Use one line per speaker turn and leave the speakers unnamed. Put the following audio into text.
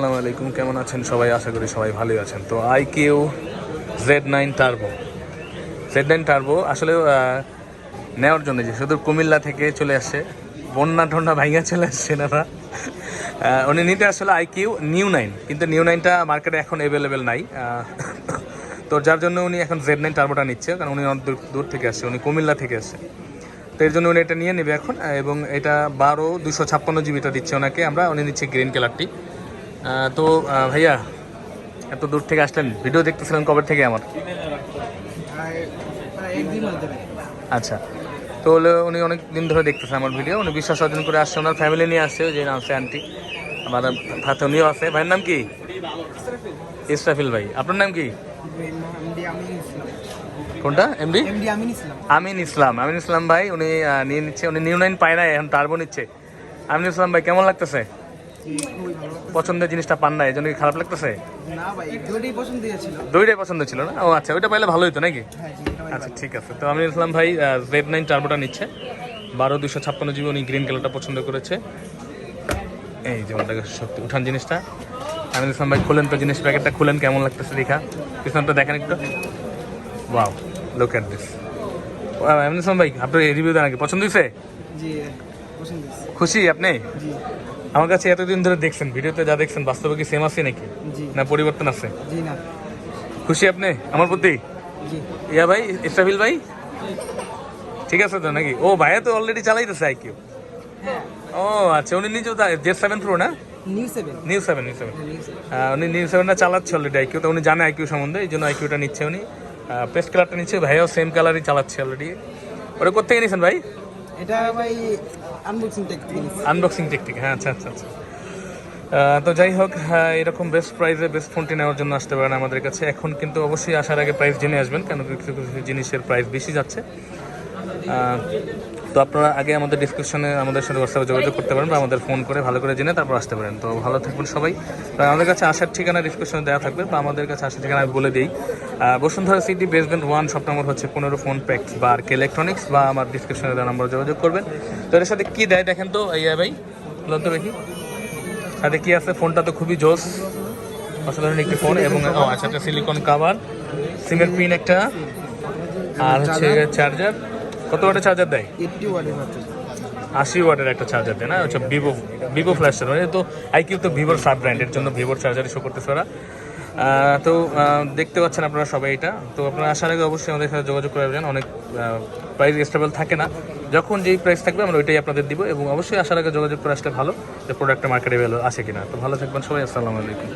আসসালামু আলাইকুম, কেমন আছেন সবাই? আশা করি সবাই ভালোই আছেন। তো আইকিউ Z9 টার্বো আসলে নেওয়ার জন্য যে শুধু কুমিল্লা থেকে চলে আসছে, বন্যা টন্যা ভাইয়া চলে আসছে না। উনি নিতে আসলে আইকিউ নিউ 9, কিন্তু নিউ 9টা মার্কেটে এখন অ্যাভেলেবেল নাই। তো যার জন্য উনি এখন Z9 টার্বোটা নিচ্ছে, কারণ উনি অনেক দূর থেকে আসছে, উনি কুমিল্লা থেকে আসছে। তো এর জন্য উনি এটা নিয়ে নেবে এখন, এবং এটা 12/256 জিবিটা দিচ্ছে ওনাকে আমরা। উনি নিচ্ছে গ্রিন কালারটি। তো ভাইয়া, এত দূর থেকে আসলেন, ভিডিও দেখতেছিলেন কবে থেকে আমার? আচ্ছা, তো হলো উনি অনেক দিন ধরে দেখতেছেন আমার ভিডিও, উনি বিশ্বাস অর্জন করে আসছে, ওনার ফ্যামিলি নিয়ে আসছে, যে আছে আন্টি আমার হাতে, উনিও আছে। ভাইয়ের নাম কি? ইসরাফিল ভাই। আপনার নাম কি? কোনটা? এমডি আমিন ইসলাম ভাই। উনি নিয়ে নিচ্ছে, উনি নিউ 9 পায় না, এখন টার্বো নিচ্ছে। আমিন ইসলাম ভাই, কেমন লাগতেছে? পছন্দের জিনিসটা পান না, এই জন্য কি খারাপ লাগতেছে? দুইটাই পছন্দ ছিল না? ও আচ্ছা, ওইটা পাইলে ভালো হতো নাকি? আচ্ছা ঠিক আছে। তো আমিন ইসলাম ভাই Z9 টার্বোটা নিচ্ছে, 12/256 জিবি। উনি গ্রিন কালারটা পছন্দ করেছে। এই যে আমাদের সত্যি উঠান জিনিসটা। আমিন ইসলাম ভাই, খুলেন তো জিনিস, প্যাকেটটা খুলেন, কেমন লাগতেছে দেখা, পিছনটা দেখেন একটু। Wow, look at this. Amin Islam ভাই, আপনার রিভিউ দেন আগে, পছন্দ হয়েছে? খুশি আপনি? আমার কাছে এতদিন ধরে দেখছেন, ভিডিওতে যা দেখছেন বাস্তবে কি সেম আছে নাকি, না পরিবর্তন আছে? খুশি আপনি আমার প্রতি? ইয়া ভাই, ইসরাফিল ভাই, ঠিক আছে তো নাকি? ও ভাইয়া তো অলরেডি চালাইতেছে আইকিউ। ও আচ্ছা, উনি নিজেও Z7 প্রো না? নিউ 7 উনি নিউ 7টা চালাচ্ছে অলরেডি আইকিউ, তো উনি জানে আইকিউ সম্বন্ধে, এই জন্য আইকিউটা নিচ্ছে উনি। পেস্ট কালারটা নিচ্ছে, ভাইয়াও সেম কালারই চালাচ্ছে অলরেডি। ওটা কোথেকে নিয়েছেন ভাই?
এটা ভাই
আনবক্সিং টেকনিক, হ্যাঁ। আচ্ছা আচ্ছা আচ্ছা। তো যাই হোক, এরকম বেস্ট প্রাইসে বেস্ট ফোনটি নেওয়ার জন্য আসতে পারেন আমাদের কাছে। এখন কিন্তু অবশ্যই আসার আগে প্রাইস জেনে আসবেন, কেন কিছু কিছু জিনিসের প্রাইস বেশি যাচ্ছে। তো আপনারা আগে আমাদের ডিসক্রিপশনে আমাদের সাথে হোয়াটসঅ্যাপে যোগাযোগ করতে পারেন, বা আমাদের ফোন করে ভালো করে জেনে তারপর আসতে পারেন। তো ভালো থাকবেন সবাই। তো আমাদের কাছে আসার ঠিকানা ডিসক্রিপশনে দেওয়া থাকবে, বা আমাদের কাছে আসার ঠিকানা আমি বলে দিই। Bashundhara city basement 1, shop number হচ্ছে 15, ফোন প্যাক্স বা আর কে ইলেকট্রনিক্স, বা আমার ডিসক্রিপশনে দেওয়া নম্বরে যোগাযোগ করবেন। তো এর সাথে কী দেয় দেখেন তো, ইয়া ভাই বলতে দেখি সাথে কী আছে। ফোনটা তো খুবই জোস, অসাধারণ একটি ফোন। এবং আচ্ছা, একটা সিলিকন কাভার, সিমের পিন একটা, আর হচ্ছে চার্জার। কত ওয়াটের চার্জার দেয়? 80 ওয়াটের একটা চার্জার দেয় না? আচ্ছা, ভিভো ফ্ল্যাশ চার্জার। তো আইকিউ তো ভিভোর সাব ব্র্যান্ডের জন্য ভিভোর চার্জার শো করতেছে ওরা। তো দেখতে পাচ্ছেন আপনারা সবাই এটা। তো আপনারা আসার আগে অবশ্যই আমাদের সাথে যোগাযোগ করে যাবেন। অনেক প্রাইস স্টেবল থাকে না, যখন যেই প্রাইস থাকবে আমরা ওইটাই আপনাদের দিব। এবং অবশ্যই আসার আগে যোগাযোগ করে আসলে ভালো, যে প্রোডাক্টটা মার্কেটে ভ্যালু আছে কিনা। তো ভালো থাকবেন সবাই, আসসালামু আলাইকুম।